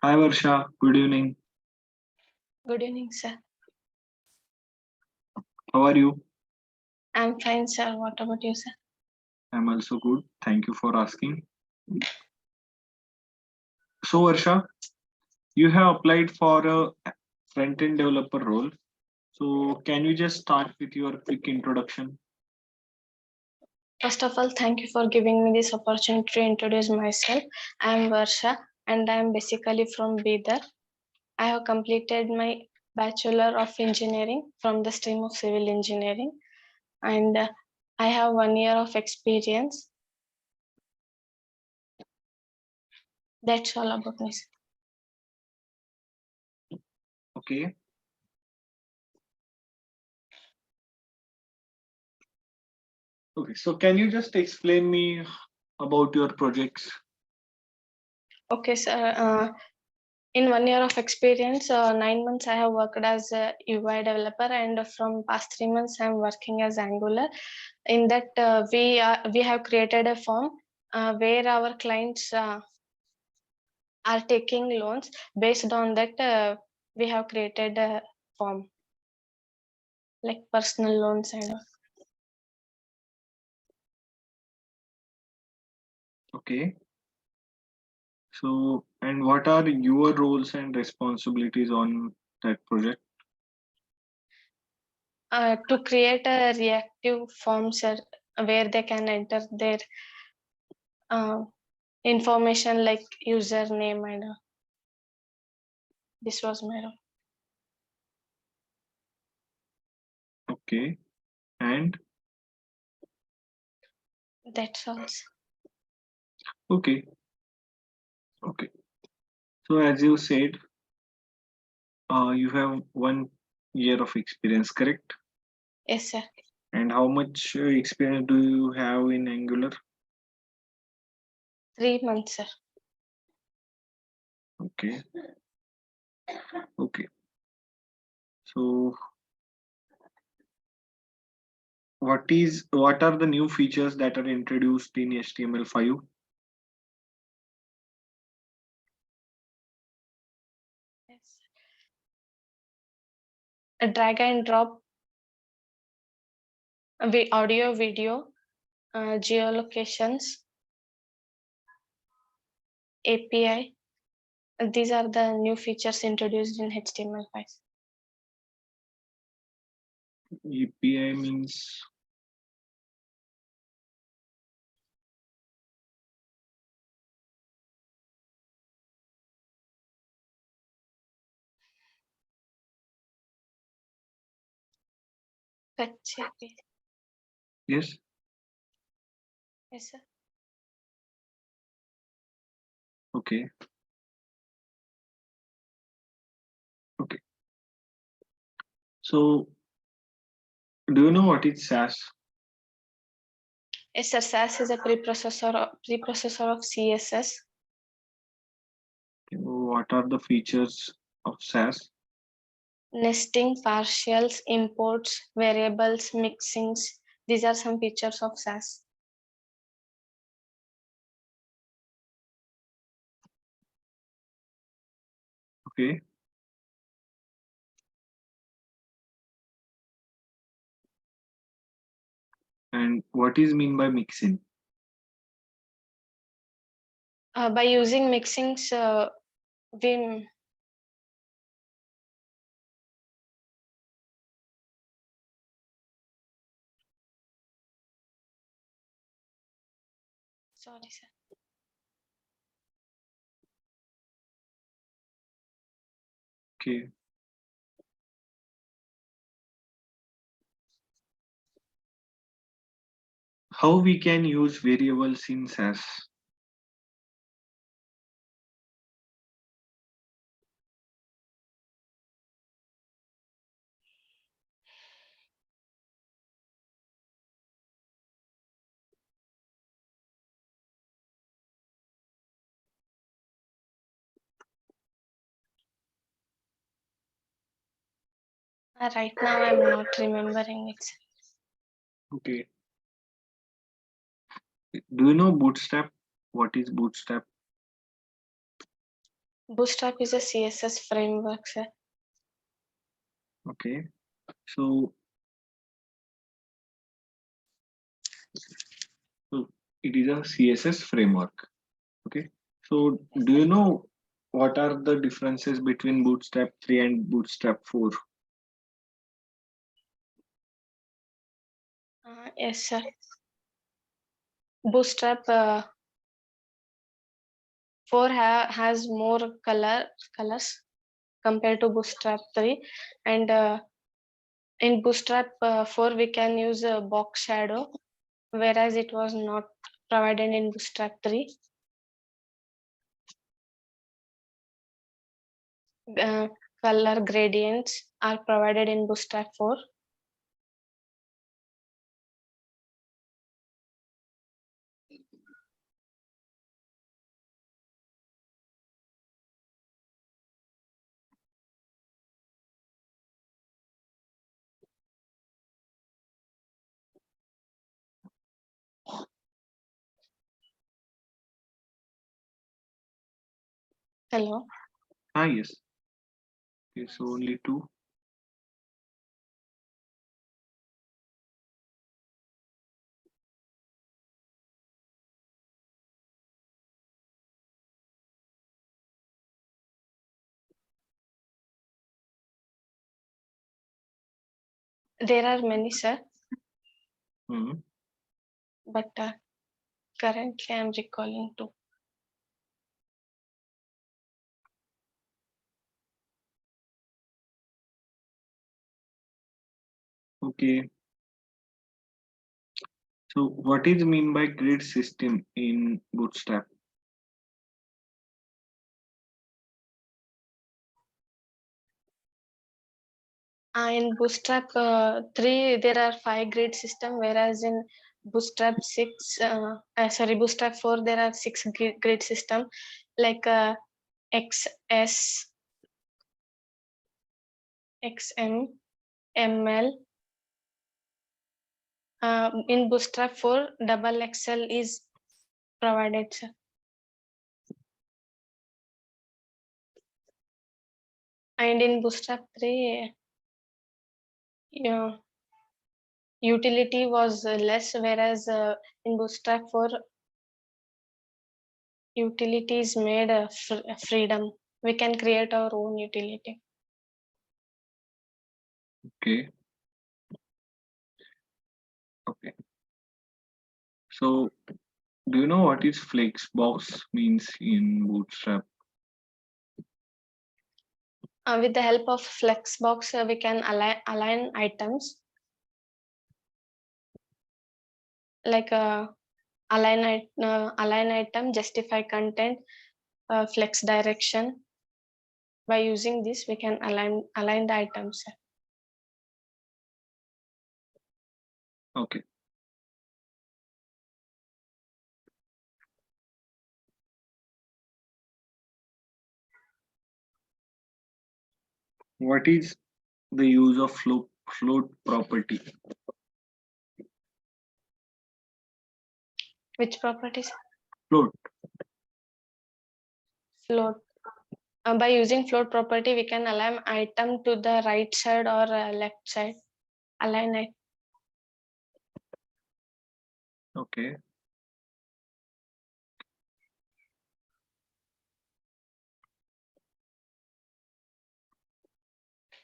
Hi Varsha, good evening. Good evening, sir. How are you? I'm fine, sir. What about you, sir? I'm also good. Thank you for asking. So Varsha, you have applied for a front-end developer role. So can you just start with your quick introduction? First of all, thank you for giving me this opportunity to introduce myself. I am Varsha and I am basically from Bidar. I have completed my Bachelor of Engineering from the stream of Civil Engineering and I have 1 year of experience. That's all about me, sir. Okay. Okay. So can you just explain me about your projects? Okay, sir. In 1 year of experience, 9 months I have worked as a UI developer, and from past 3 months I am working as Angular. In that, we have created a form where our clients are taking loans. Based on that, we have created a form like personal loans and all. Okay. So and what are your roles and responsibilities on that project? To create a reactive form, sir, where they can enter their uh, information like username and this was my role. Okay. And That's all, sir. okay. Okay. So as you said, you have 1 year of experience, correct? Yes, sir. And how much experience do you have in Angular? 3 months, sir. Okay, okay. So what are the new features that are introduced in HTML5? Yes. A drag and drop audio, video, geolocations, API. These are the new features introduced in HTML5. API means Fetch API. yes. Yes, sir. Okay, okay. So do you know what is SAS? Yes, sir. SAS is a preprocessor of CSS. What are the features of SAS? Nesting, partials, imports, variables, mixings. These are some features of SAS. Okay. And what is mean by mixing? By using mixings, we sorry, sir. Okay. How we can use variables in SAS? Right now, I'm not remembering it. Okay. Do you know Bootstrap? What is Bootstrap? Bootstrap is a CSS framework, sir. Okay. So, so it is a CSS framework. Okay. So do you know what are the differences between Bootstrap 3 and Bootstrap 4? Yes, sir. Bootstrap 4 has more colors compared to Bootstrap 3, and in Bootstrap 4 we can use a box shadow, whereas it was not provided in Bootstrap 3. Color gradients are provided in Bootstrap 4. Hello. Ah, yes. Okay, so only two. There are many, sir, Mhm. but currently I'm recalling two. Okay. So what is mean by grid system in Bootstrap? In Bootstrap 3, there are 5 grid system, whereas in Bootstrap 6, Bootstrap 4, there are 6 grid system, like XS, XM, ML. In Bootstrap 4, double XL is provided, sir. And in Bootstrap 3, yeah, utility was less, whereas in Bootstrap 4, utility is made freedom. We can create our own utility. Okay. Okay. So do you know what is flexbox means in Bootstrap? With the help of Flexbox, we can align items, like align item, justify content, flex direction. By using this, we can align the items. Okay. What is the use of float property? Which properties? Float. Float. By using float property, we can align item to the right side or left side. Align it. Okay.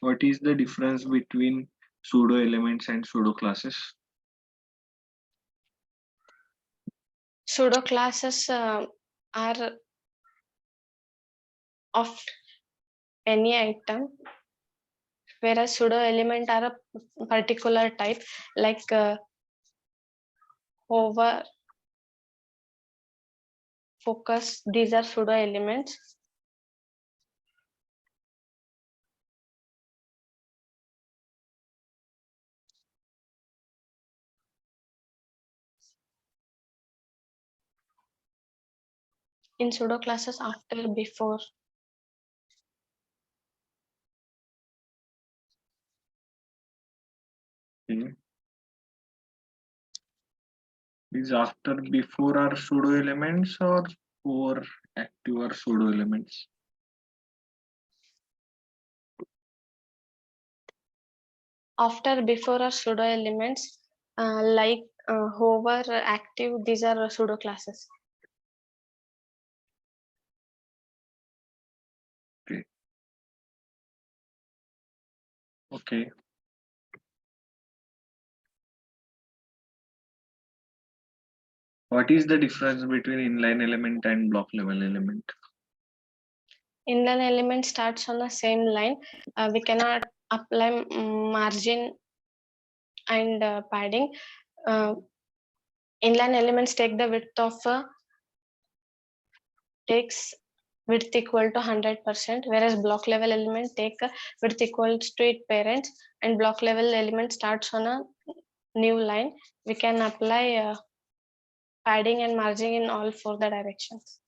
What is the difference between pseudo elements and pseudo classes? Pseudo classes are of any item, whereas pseudo element are a particular type, like hover, focus. These are pseudo elements. In pseudo classes, after, before. Okay. Is after before are pseudo elements or for active are pseudo elements? After, before are pseudo elements like hover, active. These are pseudo classes. Okay. What is the difference between inline element and block level element? Inline element starts on the same line. We cannot apply margin and padding. Inline elements take the width of takes width equal to 100%, whereas block level element take width equals to its parents, and block level element starts on a new line. We can apply padding and margin in all four the directions.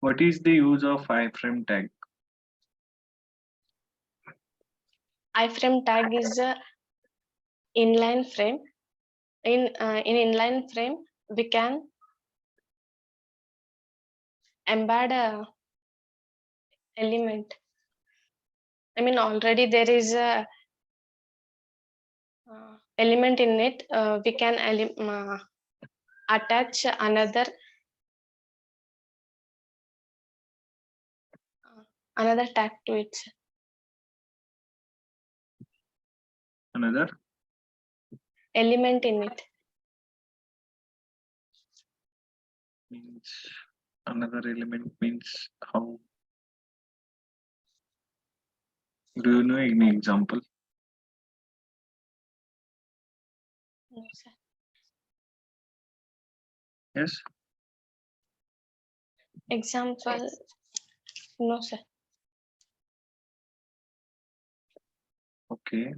What is the use of iframe tag? Iframe tag is a inline frame. In inline frame, we can embed a element. I mean, already there is a element in it. We can attach another tag to it. Another Element in it. means another element means how? Do you know any example? No, sir. Yes. Example. No, sir. Okay.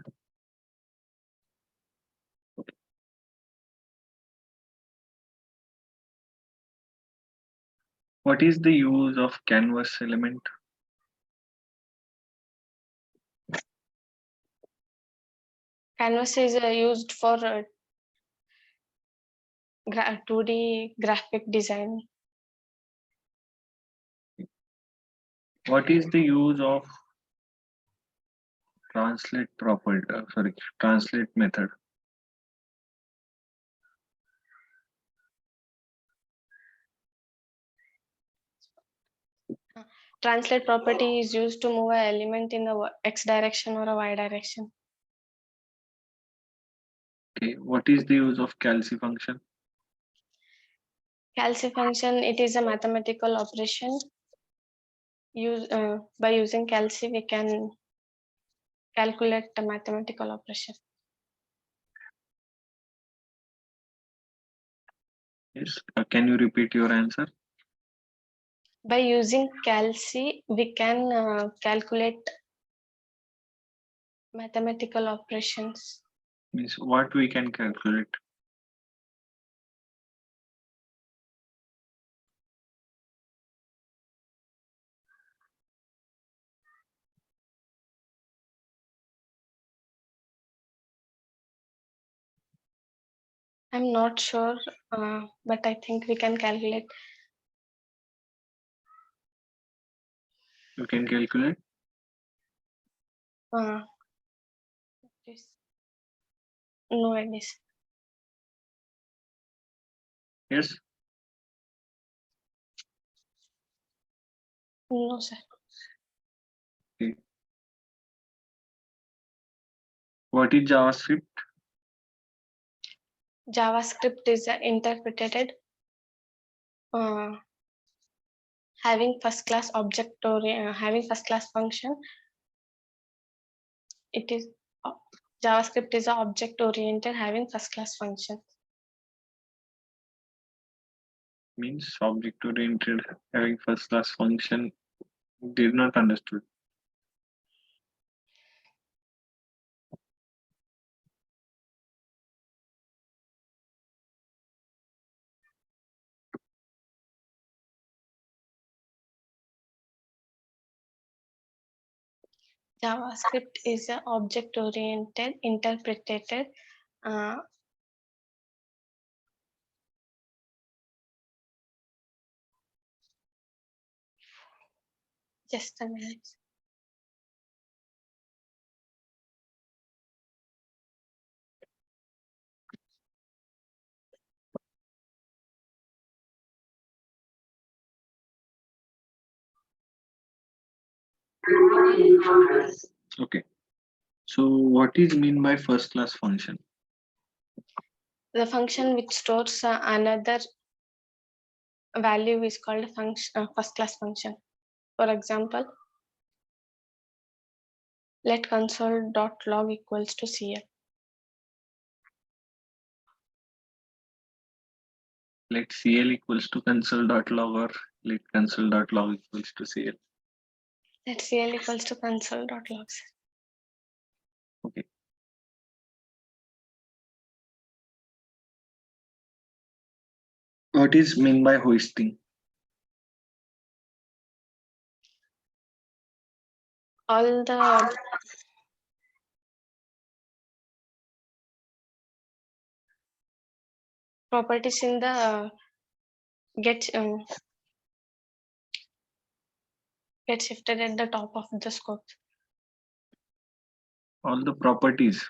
What is the use of canvas element? Canvas is used for 2D graphic design. What is the use of translate method? Translate property is used to move an element in the x direction or a y direction. Okay. What is the use of calci function? Calci function, it is a mathematical operation. By using calci, we can calculate the mathematical operation. Yes. Can you repeat your answer? By using calci, we can calculate mathematical operations. Means what we can calculate? I'm not sure, but I think we can calculate. You can calculate. No idea. Yes. No, sir. Okay. What is JavaScript? JavaScript is interpreted having first class object or having first class function. It is JavaScript is object oriented having first class function. Means object oriented having first class function. Did not understood. JavaScript is a object-oriented interpreted just a minute. Okay. So what is mean by first class function? The function which stores another value is called function first class function. For example, let console.log equals to CL. Let CL equals to console.log or let console.log equals to CL. Let CL equals to console.log. Okay. What is mean by hoisting? All the properties in the get shifted at the top of the scope. All the properties.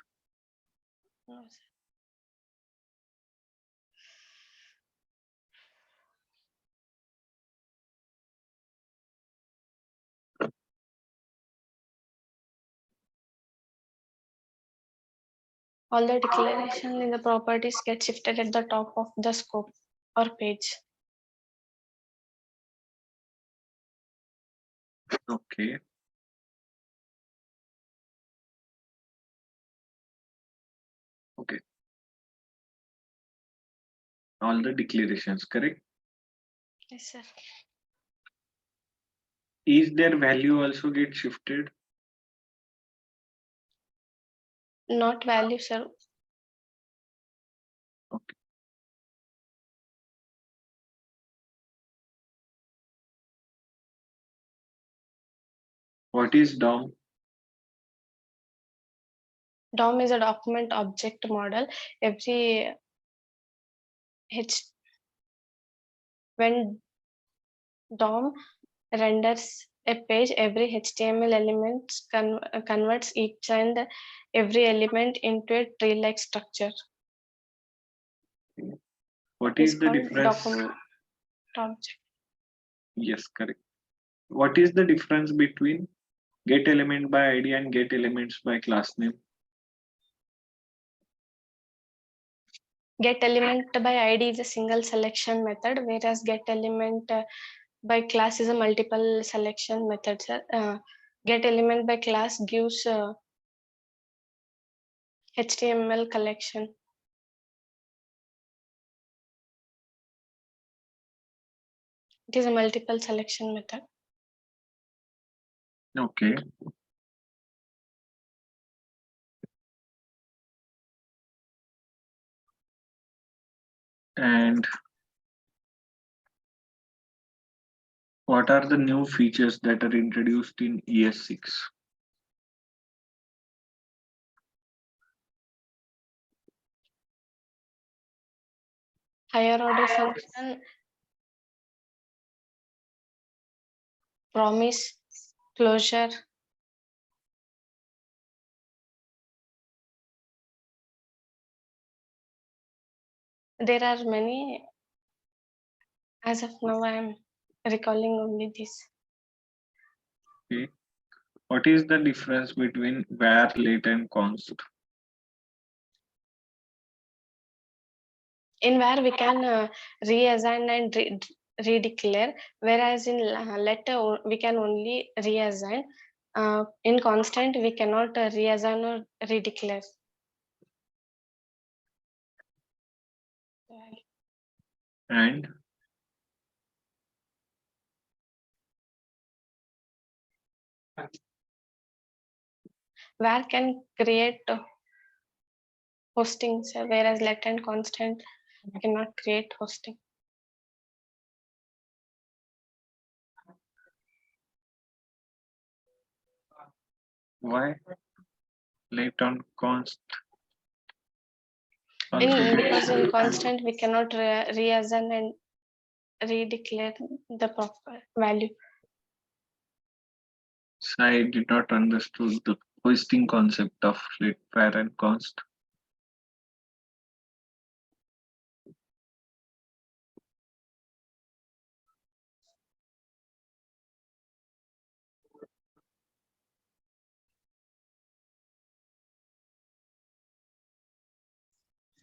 All the declaration in the properties get shifted at the top of the scope or page. Okay. Okay. All the declarations, correct? Yes, sir. Is their value also get shifted? Not value, sir. Okay. What is DOM? DOM is a document object model. Every when DOM renders a page, every HTML element converts each and every element into a tree-like structure. What It's is the called difference? document object. Yes, correct. What is the difference between get element by ID and get elements by class name? Get element by ID is a single selection method, whereas get element by class is a multiple selection method, sir. Get element by class gives HTML collection. It is a multiple selection method. Okay. And what are the new features that are introduced in ES6? Higher order function, promise, closure. There are many. As of now, I am recalling only this. Okay. What is the difference between var, let, and const? In where we can reassign and redeclare, whereas in letter we can only reassign. In constant, we cannot reassign or redeclare. And Where can create hosting, sir, whereas let and constant cannot create hosting. Why left on Because in constant? constant we cannot reassign and redeclare the proper value. So I did not understood the hoisting concept of let var and const.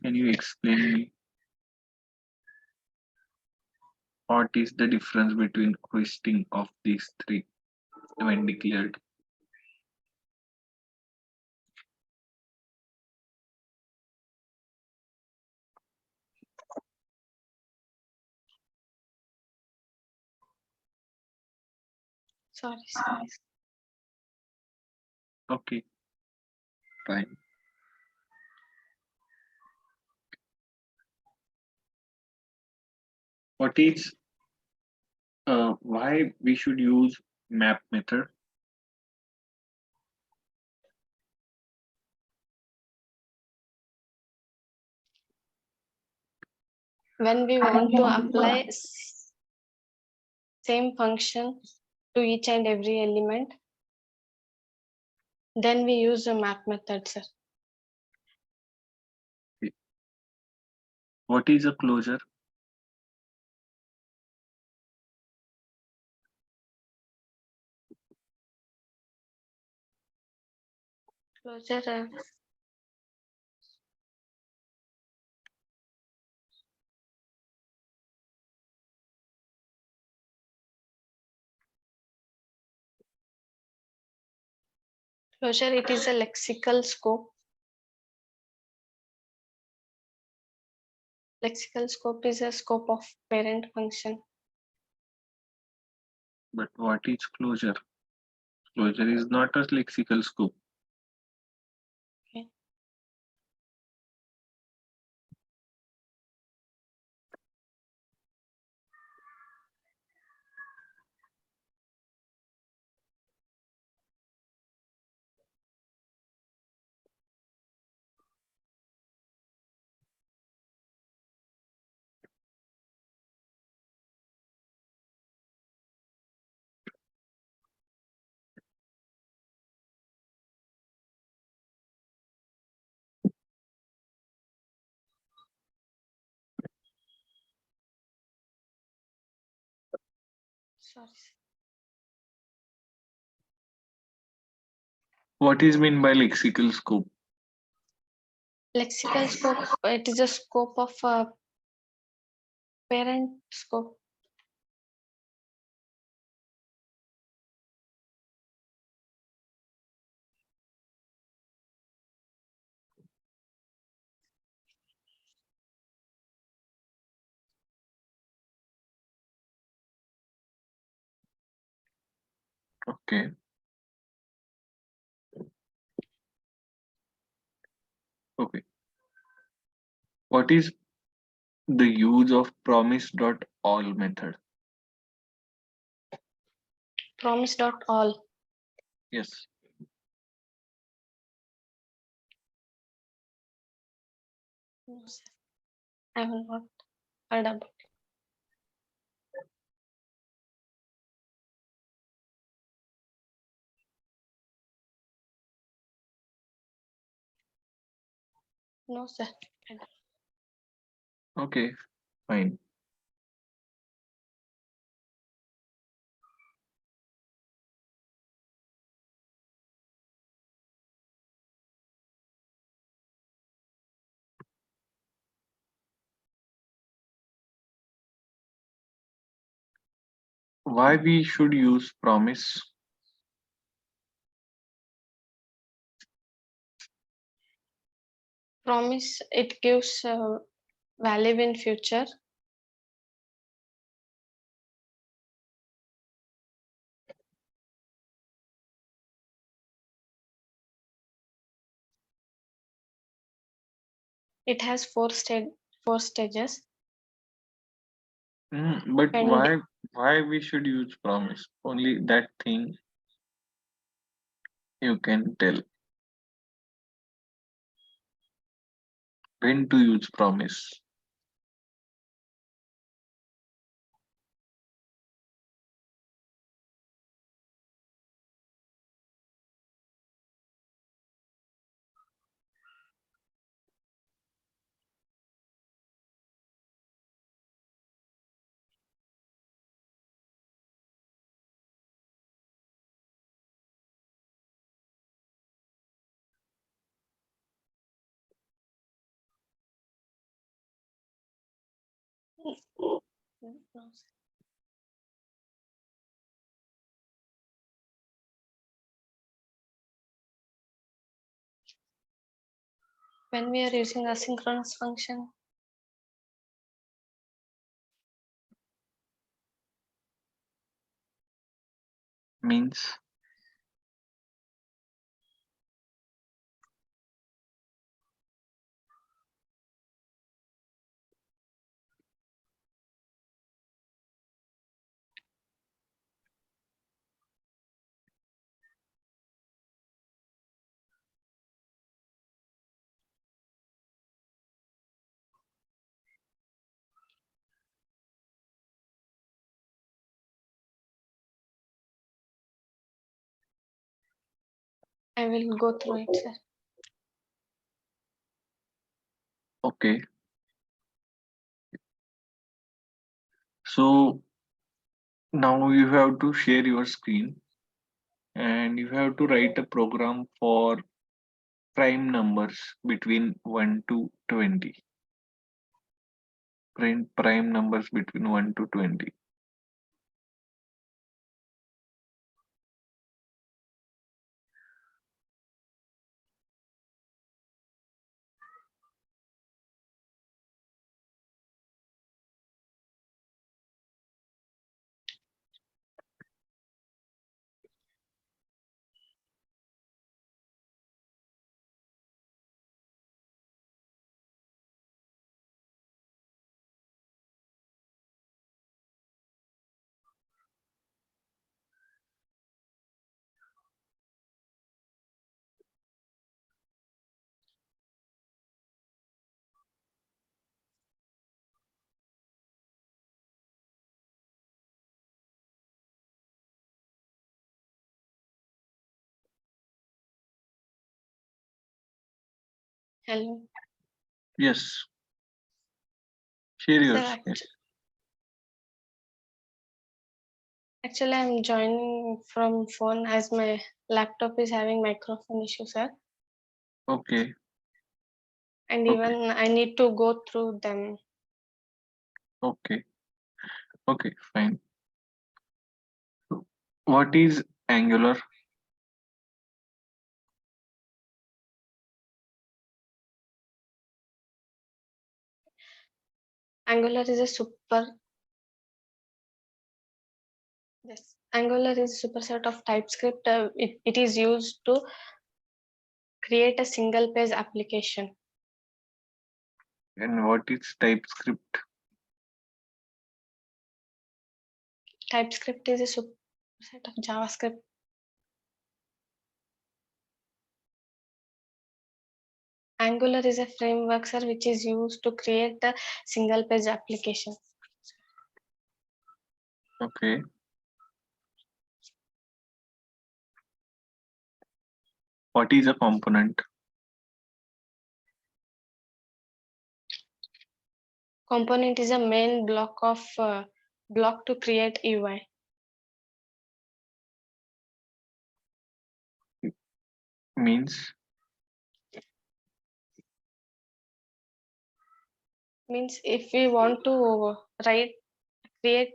Can you explain me what is the difference between hoisting of these three when declared? Sorry. Okay, fine. What is why we should use map method? When we want to apply same function to each and every element, then we use a map method, sir. What is a closure? Closure. Closure, it is a lexical scope. Lexical scope is a scope of parent function. But what is closure? Closure is not a lexical scope. Okay. Sorry. What is mean by lexical scope? Lexical scope, it is a scope of parent scope. Okay. Okay. What is the use of promise.all method? Promise.all. Yes. No, sir. I have not heard about it. No, sir. Okay, fine. Why we should use promise? Promise, it gives value in future. It has four stages. But And why we should use promise? Only that thing. You can tell when to use promise. When we are using asynchronous function, Means I will go through it, sir. okay. So now you have to share your screen and you have to write a program for prime numbers between 1 to 20. Print prime numbers between 1 to 20. Hello. Yes, share your Sir, screen. actually, I'm joining from phone as my laptop is having microphone issue, sir. Okay, And okay, even I need to go through them. okay, okay, fine. So, what is Angular? Angular is a yes. Angular is a superset of TypeScript. It is used to create a single page application. And what is TypeScript? TypeScript is a superset of JavaScript. Angular is a framework, sir, which is used to create a single page application. Okay, what is a component? Component is a main block to create UI. Means Means if we want to write create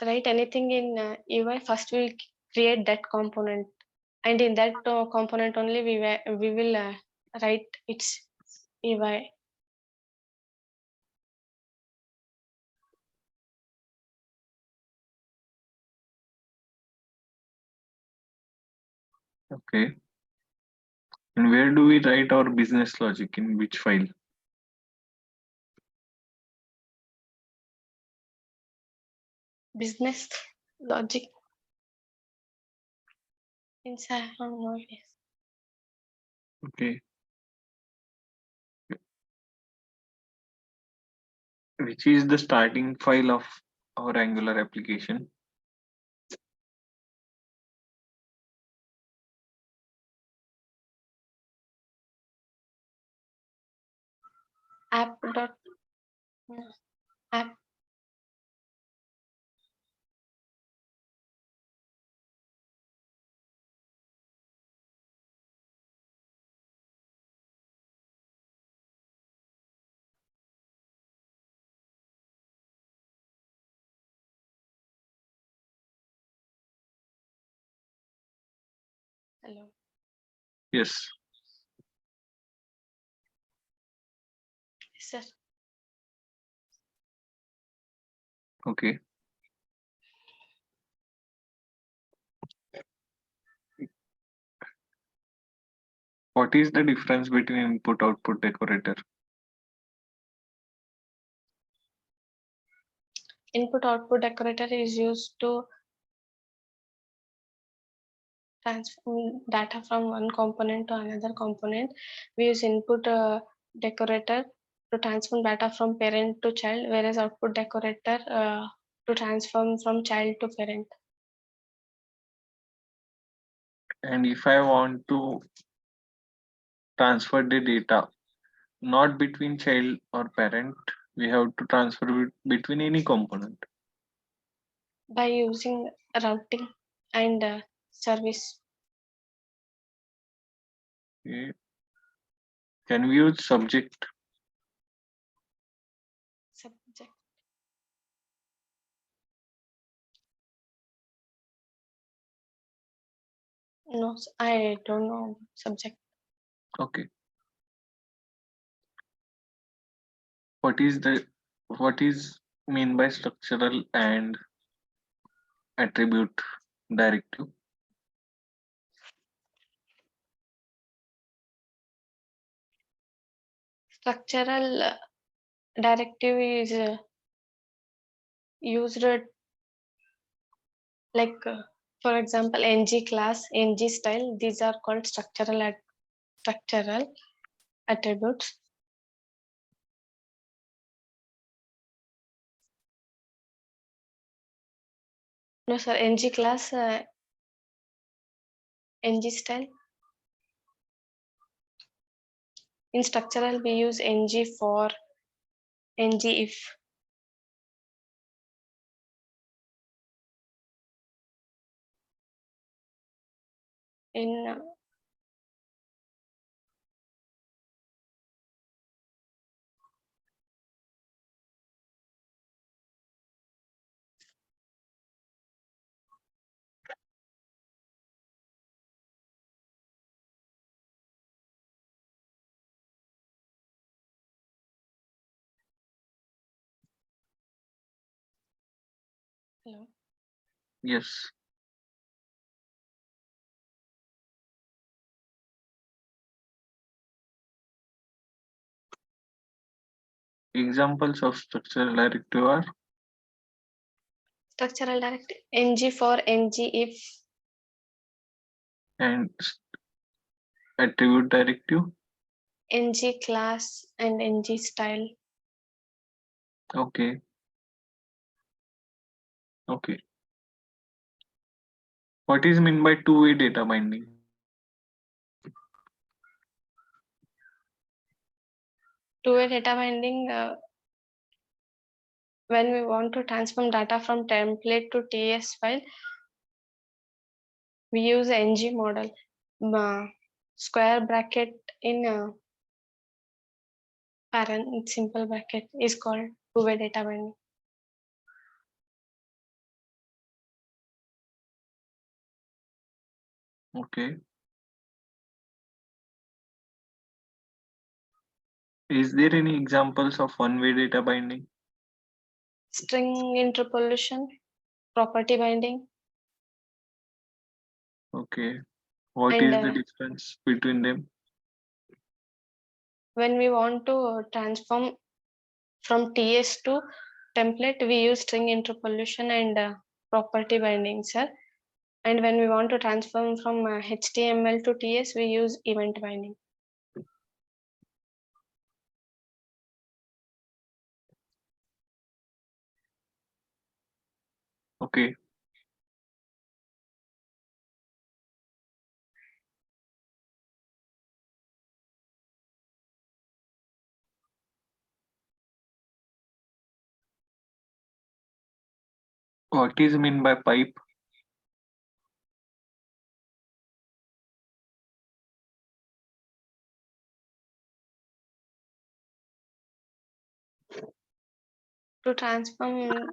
write anything in UI, first we create that component, and in that component only we will write its UI. okay. And where do we write our business logic? In which file? Business logic Inside, I have no idea. Okay. Which is the starting file of our Angular application? App dot app. Hello. Yes. Yes, sir. Okay. What is the difference between input output decorator? Input output decorator is used to transform data from one component to another component. We use input decorator to transform data from parent to child, whereas output decorator to transform from child to parent. And if I want to transfer the data, not between child or parent, we have to transfer it between any component. By using routing and service Okay. Can we use subject? subject. No, I don't know subject. Okay. What is mean by structural and attribute directive? Structural directive is used like for example ng class, ng style. These are called structural attributes. No sir, ng class, ng style. In structural we use ng for, ng if. In hello. Yes. Examples of structural directive are Structural directive, ng for, ng if, and attribute directive. ng class and ng style. Okay. Okay. What is mean by two-way data binding? Two-way data binding, when we want to transform data from template to TS file, we use ng model. Square bracket in parent simple bracket is called two-way data binding. Okay. Is there any examples of one-way data binding? String interpolation, property binding, Okay. What and is the difference between them? when we want to transform from TS to template, we use string interpolation and property binding, sir. And when we want to transform from HTML to TS, we use event binding. Okay. What is mean by pipe? To transform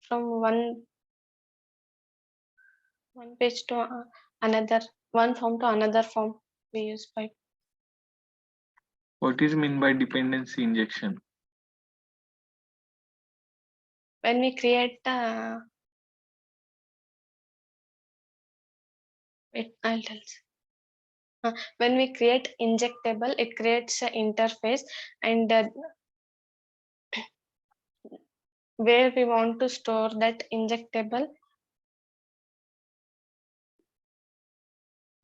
from one page to another, one form to another form, we use pipe. What is mean by dependency injection? When we create I'll tell you. When we create injectable, it creates an interface, and where we want to store that injectable,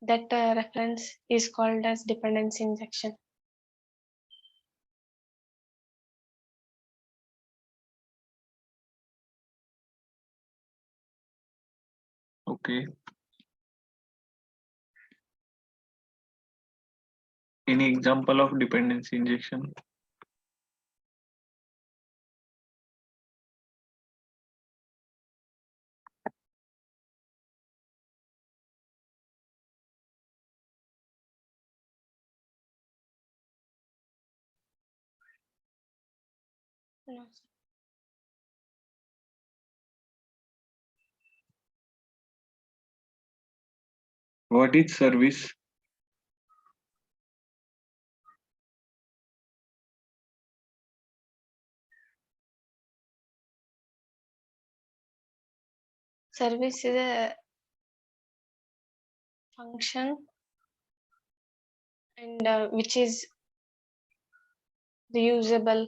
that reference is called as dependency injection. Okay. Any example of dependency injection? No, What is service? service is a function, and which is reusable.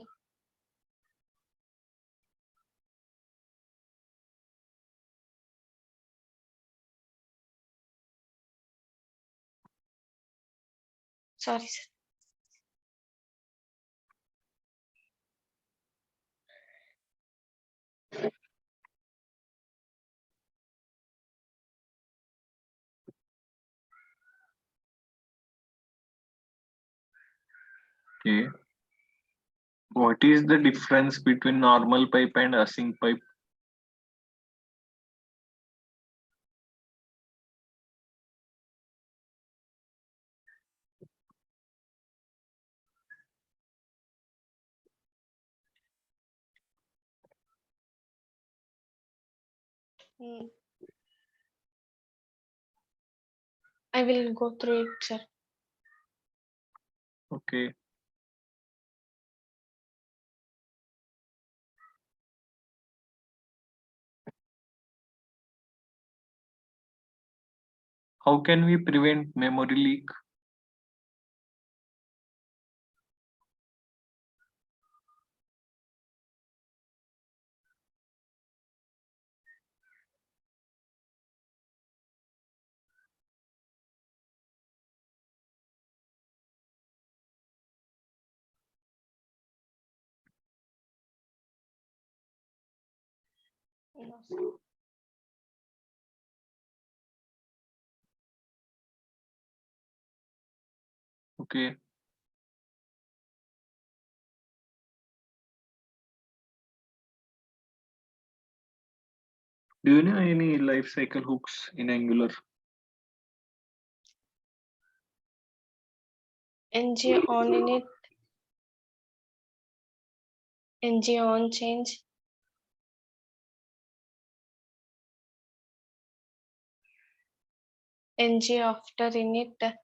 Sorry, sir. Okay. What is the difference between normal pipe and async pipe? Mm, I will go through it, sir. Okay. How can we prevent memory leak? No, sir. Okay. Do you know any life cycle hooks in Angular? ng on init, ng on change, ng after init.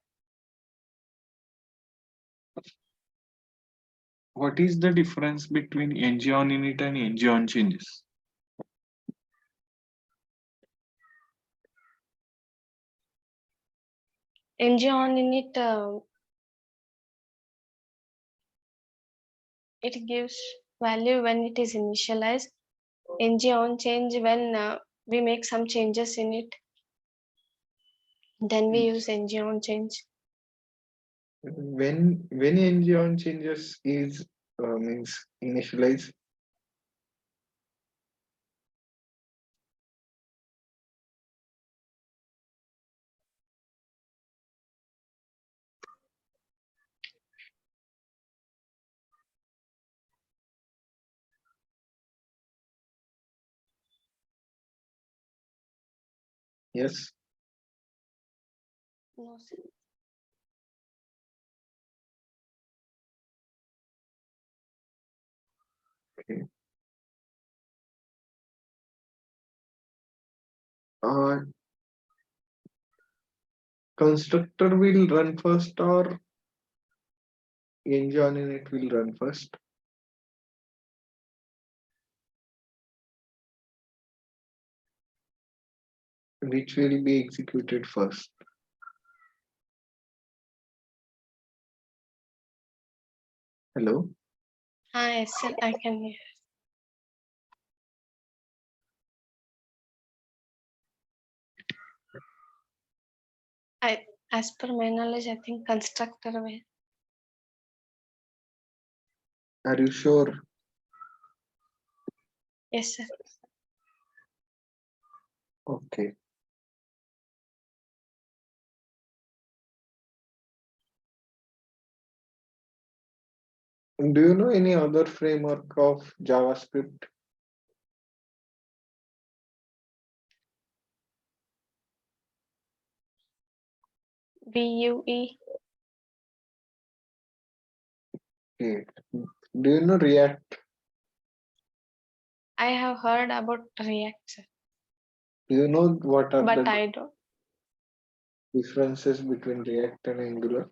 What is the difference between ng on init and ng on changes? ng on init, it gives value when it is initialized. ng on change when we make some changes in it. Then we use ng on change. When ng on changes is means initialize. Yes. No, sir. Okay. Uh, constructor will run first or ng on init will run first? Which will be executed first? Hello? Yes, sir, I can hear. As per my knowledge, I think constructor will. Are you sure? Yes, sir. Okay. Do you know any other framework of JavaScript? Vue. Okay. Do you know React? I have heard about React, sir, Do you know what are but the I don't. differences between React and Angular?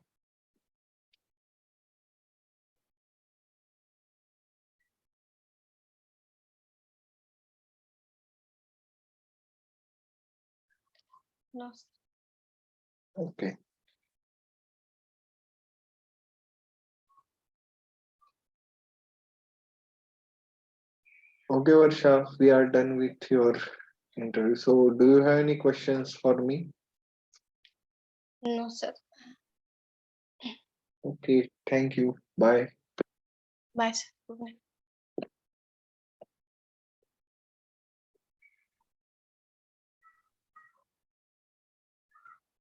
No, sir. Okay. Okay, Varsha, we are done with your interview. So, do you have any questions for me? No, sir. Okay, thank you. Bye. Bye, sir. Goodbye.